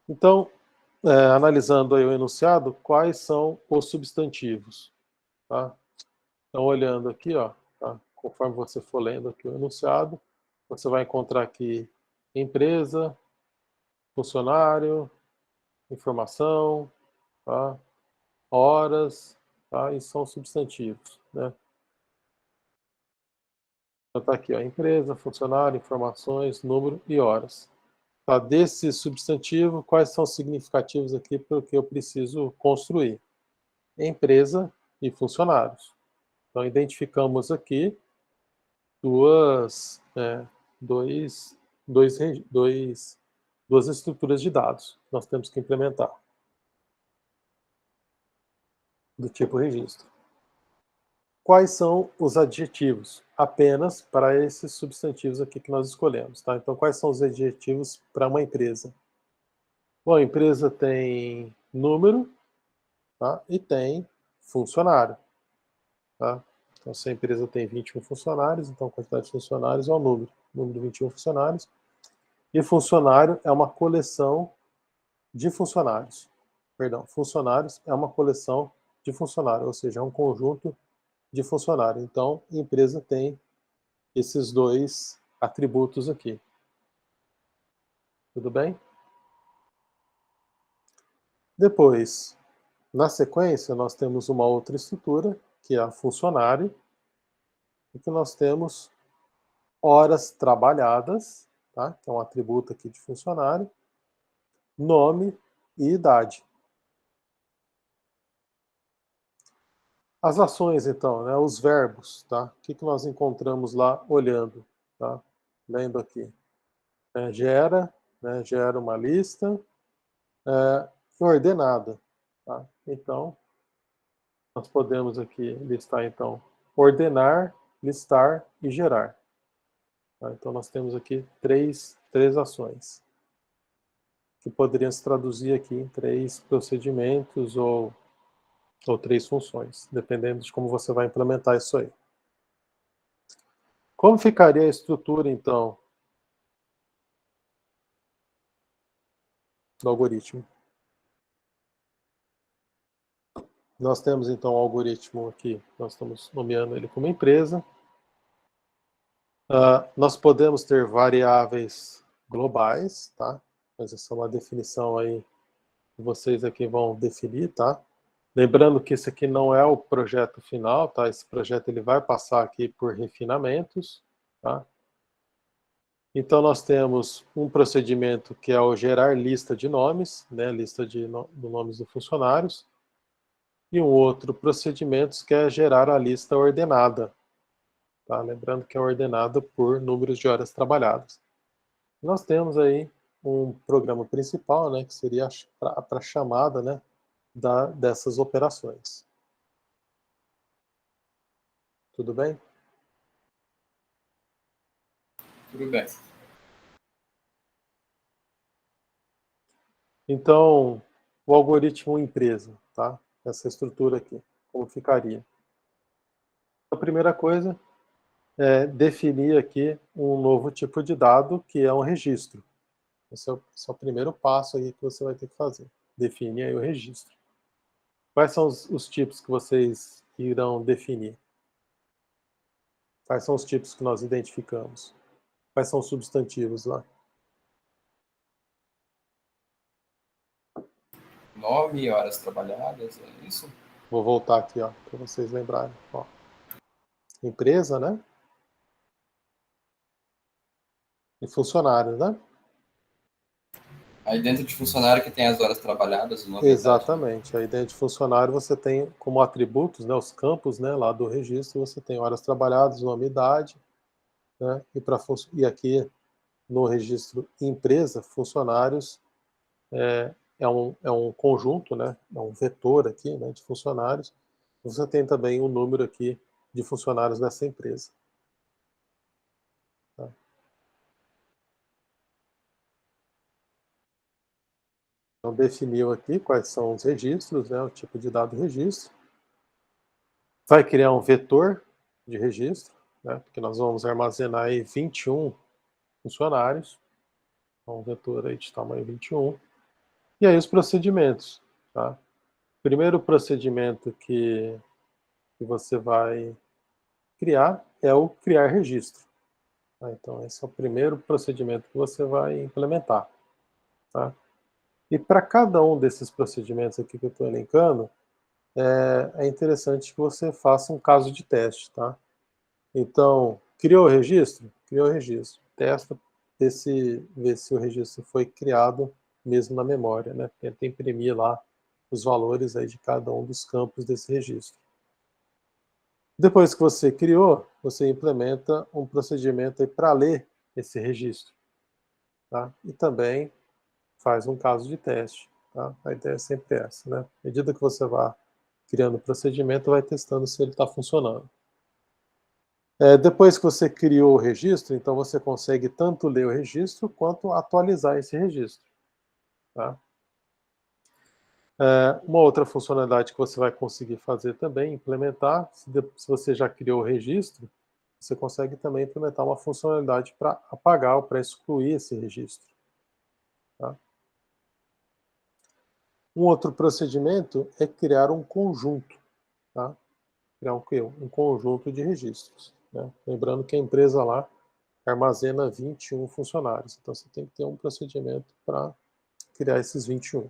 Então, analisando aí o enunciado, quais são os substantivos? Tá? Então, olhando aqui, ó, tá? Conforme você for lendo aqui o enunciado, você vai encontrar aqui empresa, funcionário, informação, tá? Horas, tá? E são substantivos, né? Então tá aqui, ó, empresa, funcionário, informações, número e horas. Tá? Desse substantivo, quais são os significativos aqui porque eu preciso construir? Empresa e funcionários. Então identificamos aqui duas, dois, dois, duas estruturas de dados que nós temos que implementar do tipo registro. Quais são os adjetivos? Apenas para esses substantivos aqui que nós escolhemos. Tá? Então, quais são os adjetivos para uma empresa? Bom, a empresa tem número, tá? E tem funcionário. Tá? Então, se a empresa tem 21 funcionários, então a quantidade de funcionários é o número de 21 funcionários. E funcionário é uma coleção de funcionários. Perdão, funcionários é uma coleção de funcionários, ou seja, é um conjunto de funcionários. Então, a empresa tem esses dois atributos aqui. Tudo bem? Depois, na sequência, nós temos uma outra estrutura, que é a funcionário, e que nós temos horas trabalhadas, tá? Que é um atributo aqui de funcionário, nome e idade. As ações, então, né, os verbos, tá? O que nós encontramos lá olhando, tá? Lendo aqui. Gera, né, gera uma lista ordenada, tá? Então, nós podemos aqui listar, então, ordenar, listar e gerar. Tá? Então, nós temos aqui três ações que poderiam se traduzir aqui em três procedimentos ou três funções, dependendo de como você vai implementar isso aí. Como ficaria a estrutura, então, do algoritmo? Nós temos, então, o algoritmo aqui, nós estamos nomeando ele como empresa. Nós podemos ter variáveis globais, tá? Mas essa é uma definição aí que vocês aqui vão definir, tá? Lembrando que esse aqui não é o projeto final, tá? Esse projeto ele vai passar aqui por refinamentos, tá? Então nós temos um procedimento que é o gerar lista de nomes, né? Lista de nomes de funcionários, e um outro procedimento que é gerar a lista ordenada, tá? Lembrando que é ordenada por números de horas trabalhadas. Nós temos aí um programa principal, né? Que seria para chamada, né? Dessas operações. Tudo bem? Tudo bem. Então, o algoritmo empresa, tá? Essa estrutura aqui, como ficaria? A primeira coisa é definir aqui um novo tipo de dado, que é um registro. Esse é o primeiro passo aí que você vai ter que fazer. Define aí o registro. Quais são os tipos que vocês irão definir? Quais são os tipos que nós identificamos? Quais são os substantivos lá? Nome e horas trabalhadas, é isso? Vou voltar aqui, ó, para vocês lembrarem. Ó. Empresa, né? E funcionário, né? Aí dentro de funcionário que tem as horas trabalhadas, o nome e a idade. Exatamente. Aí dentro de funcionário você tem como atributos, né, os campos, né, lá do registro, você tem horas trabalhadas, nome e idade, né? E aqui no registro empresa, funcionários, é um conjunto, né? É um vetor aqui, né, de funcionários. Você tem também o número aqui de funcionários dessa empresa. Tá? Então definiu aqui quais são os registros, né, o tipo de dado registro. Vai criar um vetor de registro, né, porque nós vamos armazenar aí 21 funcionários. Então, um vetor aí de tamanho 21. E aí os procedimentos, tá? O primeiro procedimento que você vai criar é o criar registro. Tá? Então, esse é o primeiro procedimento que você vai implementar. Tá? E para cada um desses procedimentos aqui que eu estou elencando, é interessante que você faça um caso de teste. Tá? Então, criou o registro? Criou o registro. Testa, vê se o registro foi criado mesmo na memória. Né? Tenta imprimir lá os valores aí de cada um dos campos desse registro. Depois que você criou, você implementa um procedimento para ler esse registro. Tá? E também faz um caso de teste. Tá? A ideia é sempre essa. Né? À medida que você vai criando o procedimento, vai testando se ele está funcionando. Depois que você criou o registro, então você consegue tanto ler o registro quanto atualizar esse registro. Tá? Uma outra funcionalidade que você vai conseguir fazer também, implementar, se você já criou o registro, você consegue também implementar uma funcionalidade para apagar ou para excluir esse registro. Tá? Um outro procedimento é criar um conjunto. Tá? Criar um conjunto de registros. Né? Lembrando que a empresa lá armazena 21 funcionários. Então você tem que ter um procedimento para criar esses 21.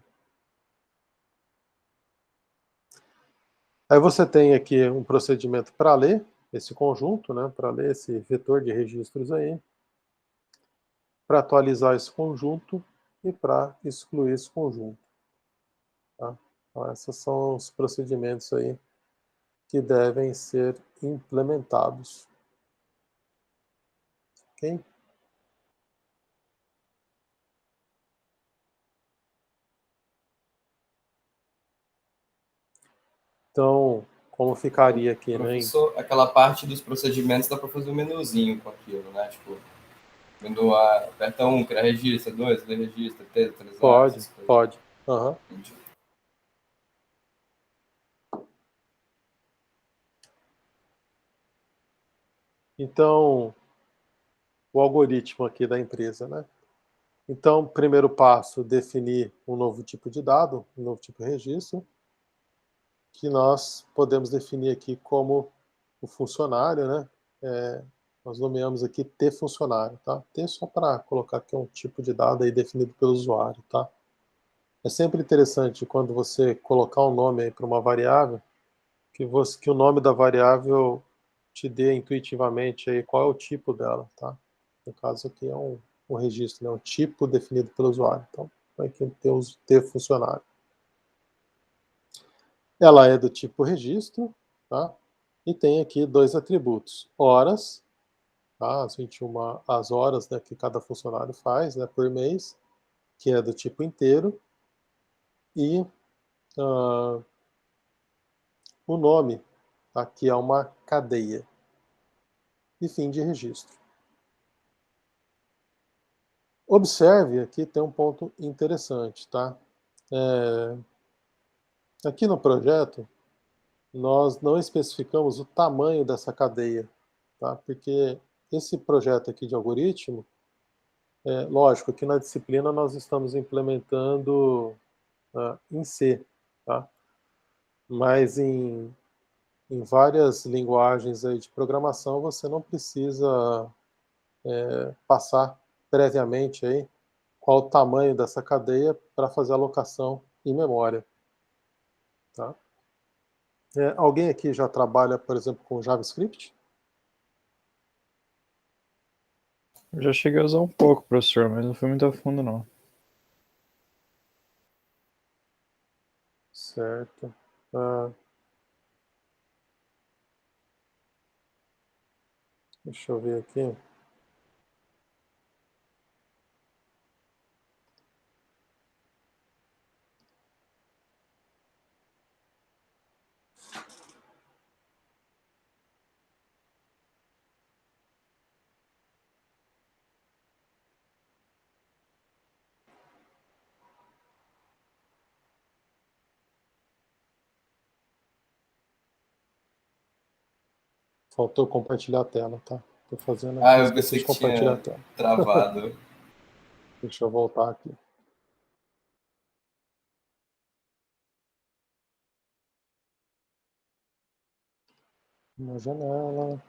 Aí você tem aqui um procedimento para ler esse conjunto, né? Para ler esse vetor de registros aí, para atualizar esse conjunto e para excluir esse conjunto. Tá? Então, esses são os procedimentos aí que devem ser implementados. Ok? Então, como ficaria aqui, né? Professor, aquela parte dos procedimentos dá para fazer um menuzinho com aquilo, né? Tipo, menu A, aperta 1, criar registro, 2, ler registro, 3, atualizar, Pode, essas coisas. pode. Uhum. Entendi. Então, o algoritmo aqui da empresa, né? Então, primeiro passo, definir um novo tipo de dado, um novo tipo de registro, que nós podemos definir aqui como o funcionário, né? Nós nomeamos aqui T funcionário, tá? T só para colocar que é um tipo de dado aí definido pelo usuário, tá? É sempre interessante quando você colocar um nome aí para uma variável, que o nome da variável te dê intuitivamente aí qual é o tipo dela, tá? No caso aqui é um registro, né? Um tipo definido pelo usuário. Então, vai aqui ter funcionário. Ela é do tipo registro, tá? E tem aqui dois atributos: horas, tá? As horas, né, que cada funcionário faz, né, por mês, que é do tipo inteiro, e uh, o nome, tá? Que é uma cadeia. E fim de registro. Observe, aqui tem um ponto interessante, tá? Aqui no projeto, nós não especificamos o tamanho dessa cadeia, tá? Porque esse projeto aqui de algoritmo, lógico, aqui na disciplina nós estamos implementando em C, tá? Mas em várias linguagens aí de programação você não precisa passar previamente aí qual o tamanho dessa cadeia para fazer a alocação em memória. Tá? Alguém aqui já trabalha, por exemplo, com JavaScript? Eu já cheguei a usar um pouco, professor, mas não fui muito a fundo, não. Certo. Deixa eu ver aqui. Faltou compartilhar a tela, tá? Estou fazendo aqui, Eu esqueci pensei de que compartilhar a tinha tela. travado. Deixa eu voltar aqui. Uma janela.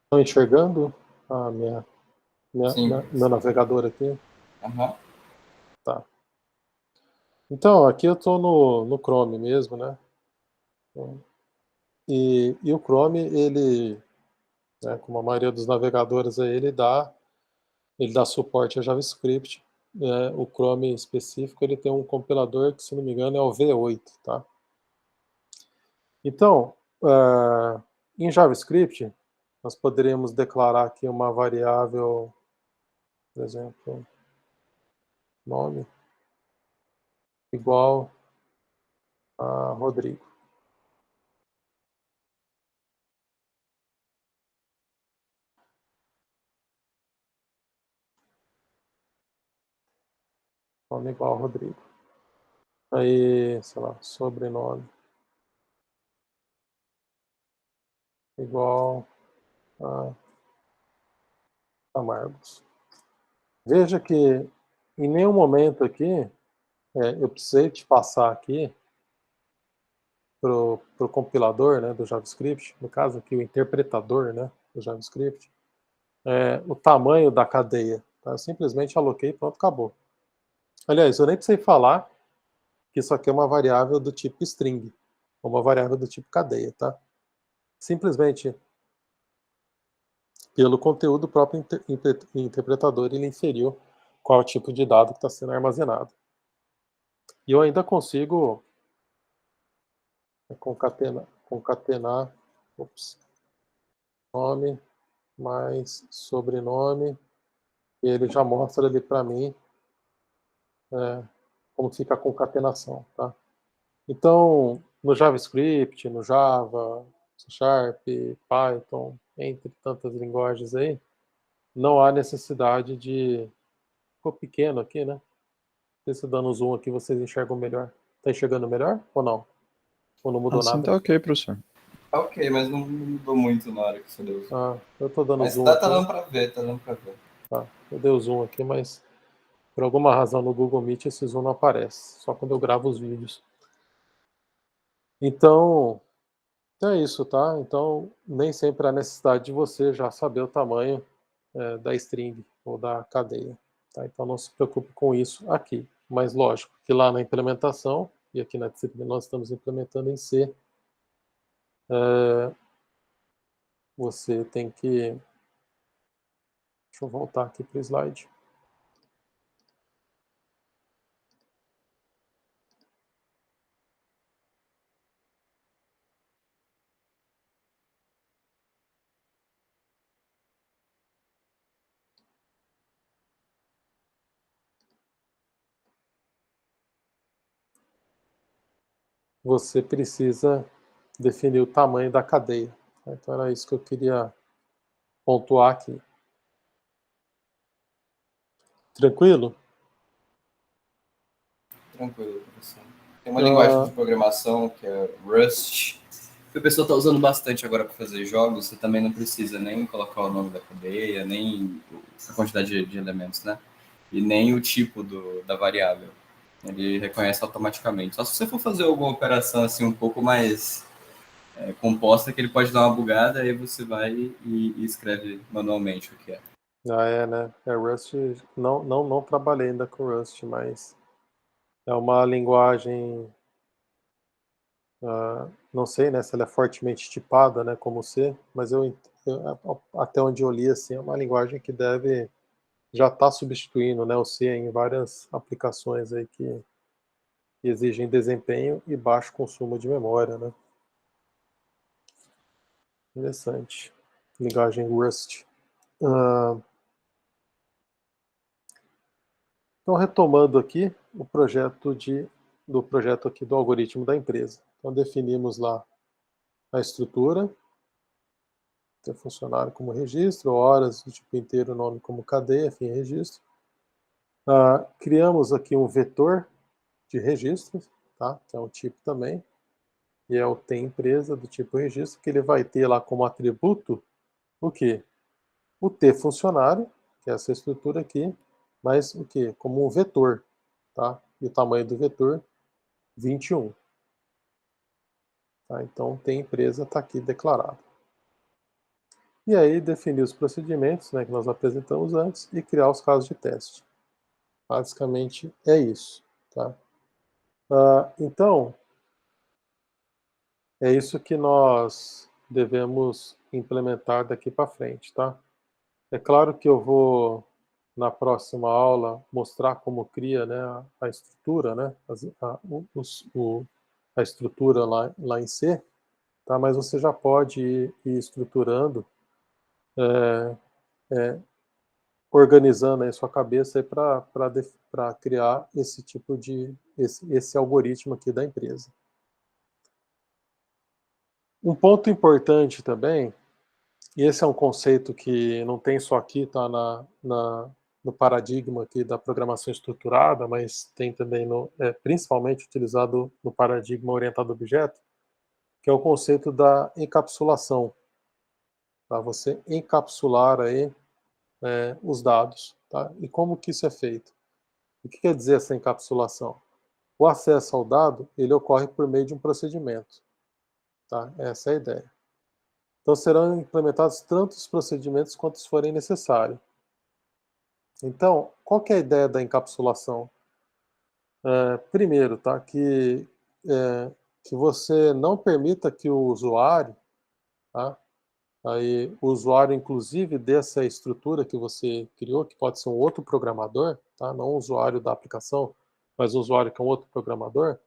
Estão enxergando a Sim. meu navegador aqui? Aham. Tá. Então, aqui eu estou no Chrome mesmo, né? E o Chrome, ele, né, como a maioria dos navegadores aí, ele dá suporte a JavaScript. O Chrome específico, ele tem um compilador que, se não me engano, é o V8, tá? Então, em JavaScript, nós poderíamos declarar aqui uma variável, por exemplo, nome, igual a Rodrigo. Nome igual a Rodrigo. Aí, sei lá, sobrenome igual a Marcos. Veja que em nenhum momento aqui eu precisei te passar aqui para o compilador, né, do JavaScript, no caso aqui o interpretador, né, do JavaScript, o tamanho da cadeia. Tá? Eu simplesmente aloquei e pronto, acabou. Aliás, eu nem precisei falar que isso aqui é uma variável do tipo string, uma variável do tipo cadeia, tá? Simplesmente pelo conteúdo do próprio interpretador, ele inferiu qual tipo de dado que está sendo armazenado. E eu ainda consigo concatenar nome mais sobrenome, e ele já mostra ali para mim como fica a concatenação. Tá? Então, no JavaScript, no Java, C Sharp, Python, entre tantas linguagens aí, não há necessidade de... Ficou pequeno aqui, né? Se dando zoom aqui, vocês enxergam melhor. Tá enxergando melhor ou não? Ou não mudou Assim nada? tá ok, professor. Tá ok, mas não mudou muito na hora que você deu zoom. Ah, eu tô dando Mas zoom tá aqui. dando pra ver, tá dando pra ver. Tá, eu dei o zoom aqui, mas por alguma razão no Google Meet esse zoom não aparece. Só quando eu gravo os vídeos. Então, é isso, tá? Então, nem sempre há necessidade de você já saber o tamanho da string ou da cadeia. Tá? Então, não se preocupe com isso aqui. Mas, lógico, que lá na implementação, e aqui na disciplina nós estamos implementando em C, você tem que... Deixa eu voltar aqui para o slide. Você precisa definir o tamanho da cadeia. Então, era isso que eu queria pontuar aqui. Tranquilo? Tranquilo, professor. Tem uma linguagem de programação que é Rust, que o pessoal está usando bastante agora para fazer jogos. Você também não precisa nem colocar o nome da cadeia, nem a quantidade de elementos, né? E nem o tipo da variável. Ele reconhece automaticamente. Só se você for fazer alguma operação assim um pouco mais composta, que ele pode dar uma bugada, aí você vai e escreve manualmente o que é. Né? Rust, não trabalhei ainda com Rust, mas é uma linguagem, não sei, né, se ela é fortemente tipada, né, como C, mas até onde eu li, assim, é uma linguagem que deve já estar substituindo, né, o C em várias aplicações aí que exigem desempenho e baixo consumo de memória, né. Interessante. Linguagem Rust. Então, retomando aqui o do projeto aqui do algoritmo da empresa. Então, definimos lá a estrutura, ter funcionário como registro, horas do tipo inteiro, nome como cadeia, fim registro. Criamos aqui um vetor de registro, tá? Que é um tipo também, e é o tem empresa do tipo registro, que ele vai ter lá como atributo o quê? O T funcionário, que é essa estrutura aqui, mas o quê? Como um vetor, tá? E o tamanho do vetor, 21. Tá? Então, tem empresa, está aqui declarado. E aí, definir os procedimentos, né, que nós apresentamos antes e criar os casos de teste. Basicamente, é isso. Tá? Então, é isso que nós devemos implementar daqui para frente, tá? É claro que eu vou, na próxima aula, mostrar como cria, né, a estrutura, né, a estrutura lá em C, tá? Mas você já pode ir estruturando, organizando aí sua cabeça para criar esse tipo de, esse algoritmo aqui da empresa. Um ponto importante também, e esse é um conceito que não tem só aqui, tá no paradigma aqui da programação estruturada, mas tem também principalmente utilizado no paradigma orientado a objeto, que é o conceito da encapsulação. Tá? Você encapsular aí os dados. Tá? E como que isso é feito? O que quer dizer essa encapsulação? O acesso ao dado, ele ocorre por meio de um procedimento. Tá? Essa é a ideia. Então, serão implementados tantos procedimentos quantos forem necessários. Então, qual que é a ideia da encapsulação? Primeiro, tá? Que você não permita que o usuário, tá? Aí, o usuário, inclusive, dessa estrutura que você criou, que pode ser um outro programador, tá? Não o usuário da aplicação, mas o usuário que é um outro programador,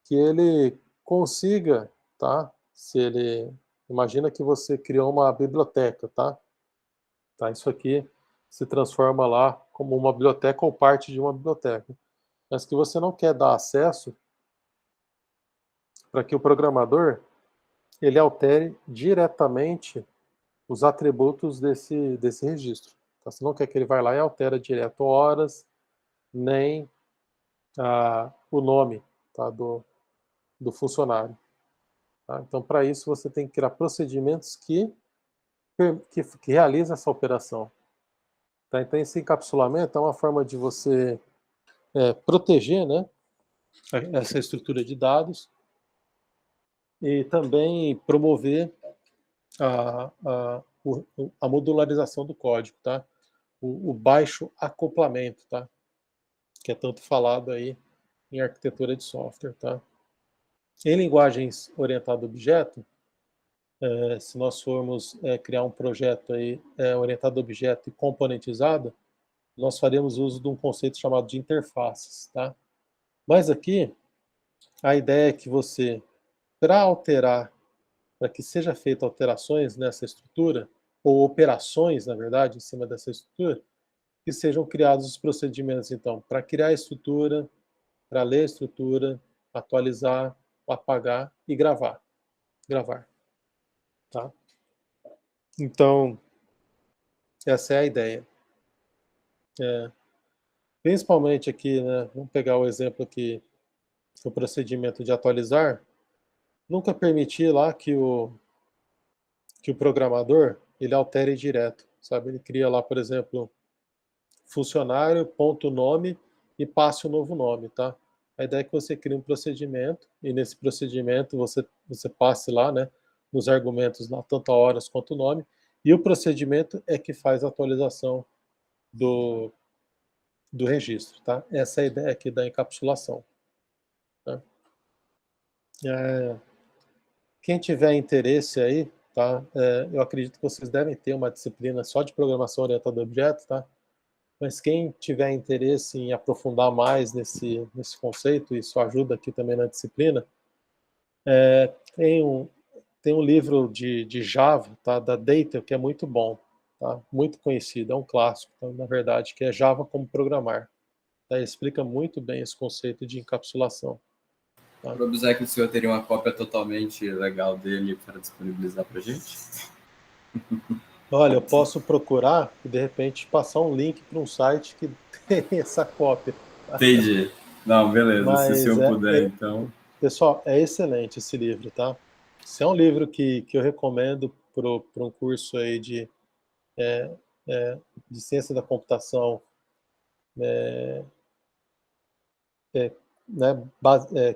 que ele consiga, tá? Se ele imagina que você criou uma biblioteca, tá? Isso aqui se transforma lá como uma biblioteca ou parte de uma biblioteca, mas que você não quer dar acesso para que o programador ele altere diretamente os atributos desse registro. Então, você não quer que ele vá lá e altera direto horas, nem o nome, tá, do funcionário. Tá? Então, para isso, você tem que criar procedimentos que realizam essa operação. Tá? Então, esse encapsulamento é uma forma de você proteger, né, essa estrutura de dados e também promover a modularização do código, tá? O baixo acoplamento, tá? Que é tanto falado aí em arquitetura de software, tá? Em linguagens orientadas a objeto, se nós formos criar um projeto aí orientado a objeto e componentizado, nós faremos uso de um conceito chamado de interfaces, tá? Mas aqui a ideia é que você, para que seja feita alterações nessa estrutura, ou operações, na verdade, em cima dessa estrutura, que sejam criados os procedimentos, então, para criar a estrutura, para ler a estrutura, atualizar, apagar e gravar. Tá? Então, essa é a ideia. Principalmente aqui, né, vamos pegar o exemplo aqui, o procedimento de atualizar, nunca permitir lá que o programador ele altere direto, sabe? Ele cria lá, por exemplo, funcionário, ponto nome e passe o novo nome, tá? A ideia é que você crie um procedimento e nesse procedimento você passe lá, né, nos argumentos lá, tanto a horas quanto o nome, e o procedimento é que faz a atualização do registro, tá? Essa é a ideia aqui da encapsulação. Tá? Quem tiver interesse aí, tá? Eu acredito que vocês devem ter uma disciplina só de programação orientada a objetos, tá? Mas quem tiver interesse em aprofundar mais nesse conceito, isso ajuda aqui também na disciplina, tem um livro de Java, tá? Da Data, que é muito bom, tá? Muito conhecido, é um clássico, tá? Na verdade, que é Java como programar. Tá? Explica muito bem esse conceito de encapsulação. Tá? Para observar que o senhor teria uma cópia totalmente legal dele para disponibilizar para a gente? Olha, eu posso procurar e de repente passar um link para um site que tem essa cópia. Tá? Entendi. Não, beleza. Mas se o senhor puder, então. Pessoal, é excelente esse livro, tá? Esse é um livro que eu recomendo para um curso aí de ciência da computação né,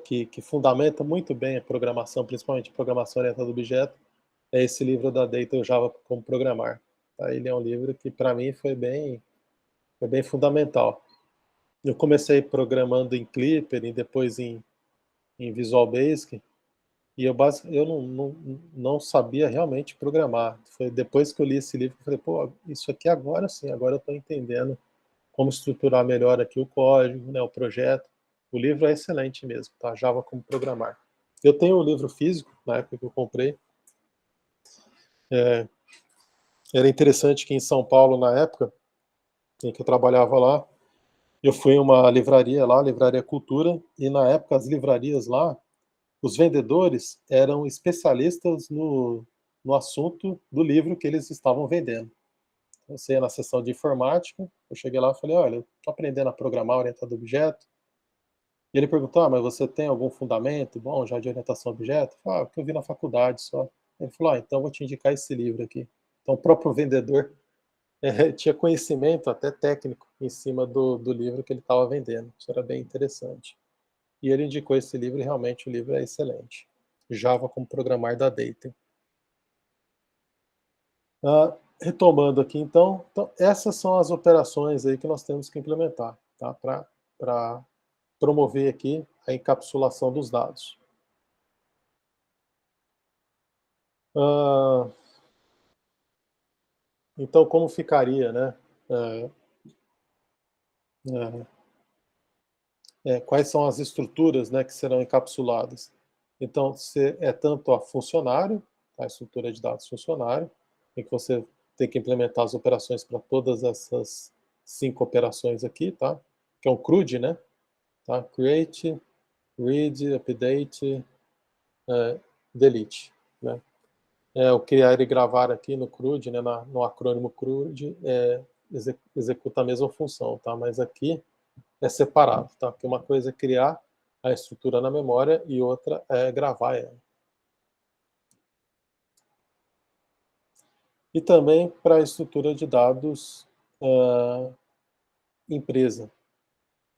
que fundamenta muito bem a programação, principalmente programação orientada a objeto, é esse livro da Data, o Java como Programar. Tá? Ele é um livro que, para mim, foi bem fundamental. Eu comecei programando em Clipper e depois em Visual Basic, e eu não sabia realmente programar. Foi depois que eu li esse livro que eu falei, pô, isso aqui agora sim, agora eu estou entendendo como estruturar melhor aqui o código, né, o projeto. O livro é excelente mesmo, tá? Java como Programar. Eu tenho o livro físico, na época que eu comprei. Era interessante que em São Paulo, na época em que eu trabalhava lá, eu fui em uma livraria lá, Livraria Cultura, e na época as livrarias lá, os vendedores eram especialistas no assunto do livro que eles estavam vendendo. Você ia na seção de informática, eu cheguei lá e falei, olha, eu estou aprendendo a programar orientado a objeto. E ele perguntou, mas você tem algum fundamento bom já de orientação a objeto? Eu falei, o que eu vi na faculdade só. Ele falou, então eu vou te indicar esse livro aqui. Então o próprio vendedor tinha conhecimento até técnico em cima do livro que ele estava vendendo. Isso era bem interessante. E ele indicou esse livro e realmente o livro é excelente. Java como Programar da Data. Retomando aqui, então, essas são as operações aí que nós temos que implementar, tá? Para promover aqui a encapsulação dos dados. Então, como ficaria, né? Quais são as estruturas, né, que serão encapsuladas? Então, é tanto a funcionário, a estrutura de dados funcionário, em que você tem que implementar as operações para todas essas 5 operações aqui, tá? Que é um CRUD, né? Tá? Create, read, update, delete, né? O criar e gravar aqui no CRUD, né, no acrônimo CRUD, executa a mesma função, tá? Mas aqui é separado, tá? Porque uma coisa é criar a estrutura na memória e outra é gravar ela. E também para a estrutura de dados empresa,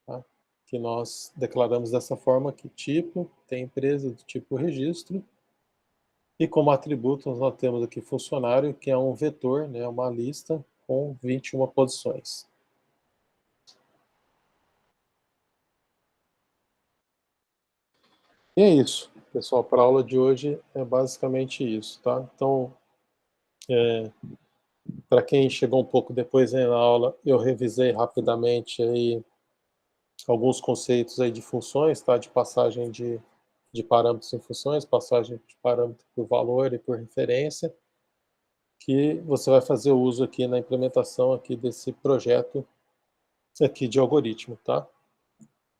tá? Que nós declaramos dessa forma que tipo tem empresa do tipo registro e como atributos nós temos aqui funcionário, que é um vetor, né, uma lista com 21 posições. E é isso, pessoal, para a aula de hoje é basicamente isso, tá? Então, para quem chegou um pouco depois aí na aula, eu revisei rapidamente aí alguns conceitos aí de funções, tá? De passagem de parâmetros em funções, passagem de parâmetro por valor e por referência, que você vai fazer uso aqui na implementação aqui desse projeto aqui de algoritmo, tá?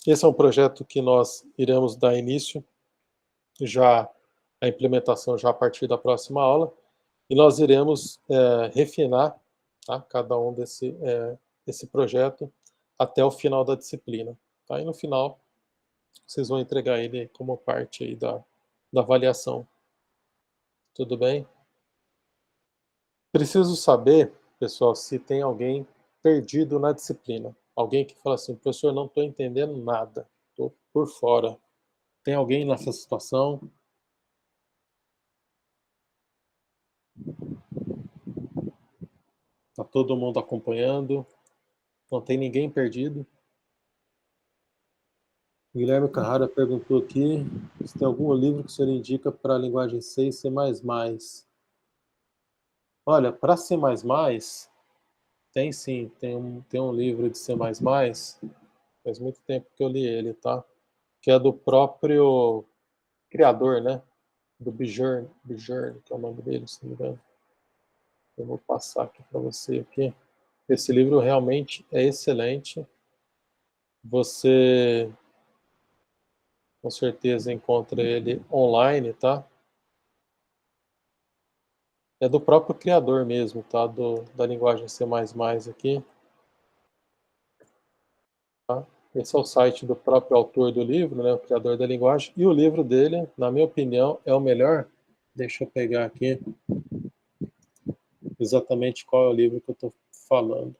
Esse é um projeto que nós iremos dar início já a implementação já a partir da próxima aula, e nós iremos refinar, tá, cada um desse projeto até o final da disciplina. Tá? E no final, vocês vão entregar ele como parte aí da avaliação. Tudo bem? Preciso saber, pessoal, se tem alguém perdido na disciplina. Alguém que fala assim, professor, não estou entendendo nada, estou por fora. Tem alguém nessa situação? Está todo mundo acompanhando? Não tem ninguém perdido? Guilherme Carrara perguntou aqui se tem algum livro que o senhor indica para a linguagem C e C++. Olha, para C++, tem sim, tem um livro de C++, faz muito tempo que eu li ele, tá? Que é do próprio criador, né? Do Björn, que é o nome dele, se não me engano. Eu vou passar aqui para você aqui. Esse livro realmente é excelente. Você com certeza encontra ele online, tá? É do próprio criador mesmo, tá? Da linguagem C++ aqui. Tá? Esse é o site do próprio autor do livro, né? O criador da linguagem. E o livro dele, na minha opinião, é o melhor. Deixa eu pegar aqui exatamente qual é o livro que eu estou falando.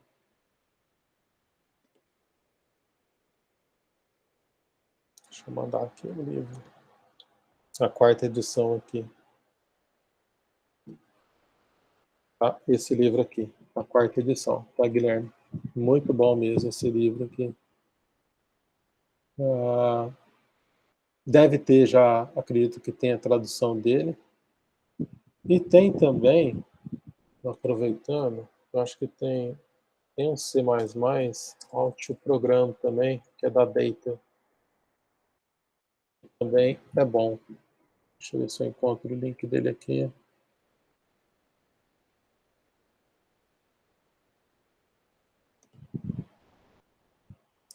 Deixa eu mandar aqui o livro. A 4ª edição aqui. Tá? Esse livro aqui, a 4ª edição, tá, Guilherme? Muito bom mesmo esse livro aqui. Deve ter já, acredito que tem a tradução dele. E tem também, aproveitando, eu acho que tem um C++, Auto Program também, que é da Data. Também é bom. Deixa eu ver se eu encontro o link dele aqui.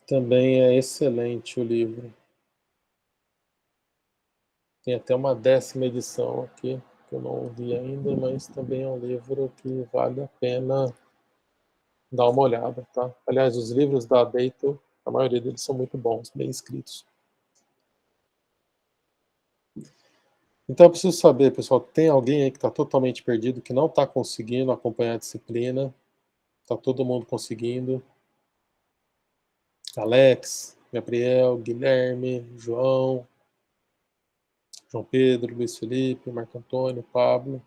Também é excelente o livro. Tem até uma 10ª edição aqui, que eu não vi ainda, mas também é um livro que vale a pena dar uma olhada, tá? Aliás, os livros da Data, a maioria deles são muito bons, bem escritos. Então eu preciso saber, pessoal, tem alguém aí que está totalmente perdido, que não está conseguindo acompanhar a disciplina? Está todo mundo conseguindo? Alex, Gabriel, Guilherme, João Pedro, Luiz Felipe, Marco Antônio, Pablo.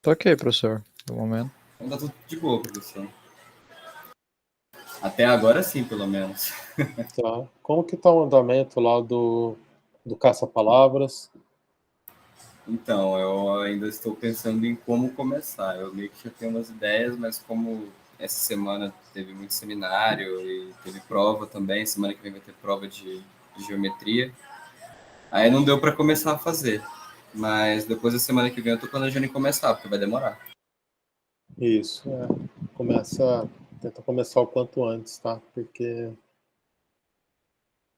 Tá ok, professor, no momento. Então tá tudo de boa, professor. Até agora sim, pelo menos. Tá. Como que está o andamento lá do caça-palavras? Então, eu ainda estou pensando em como começar. Eu meio que já tenho umas ideias, mas como essa semana teve muito seminário e teve prova também, semana que vem vai ter prova de geometria, aí não deu para começar a fazer. Mas depois da semana que vem eu estou planejando em começar, porque vai demorar. Isso, tenta começar o quanto antes, tá? Porque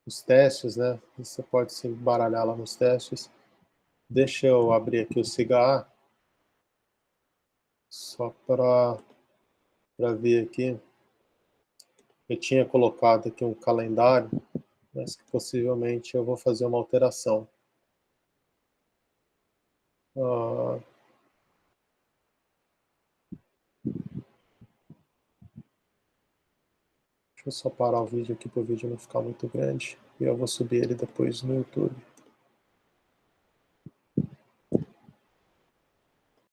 os testes, né? Você pode se baralhar lá nos testes. Deixa eu abrir aqui o cigarro, só para ver aqui. Eu tinha colocado aqui um calendário, mas que possivelmente eu vou fazer uma alteração. Deixa eu só parar o vídeo aqui para o vídeo não ficar muito grande. E eu vou subir ele depois no YouTube.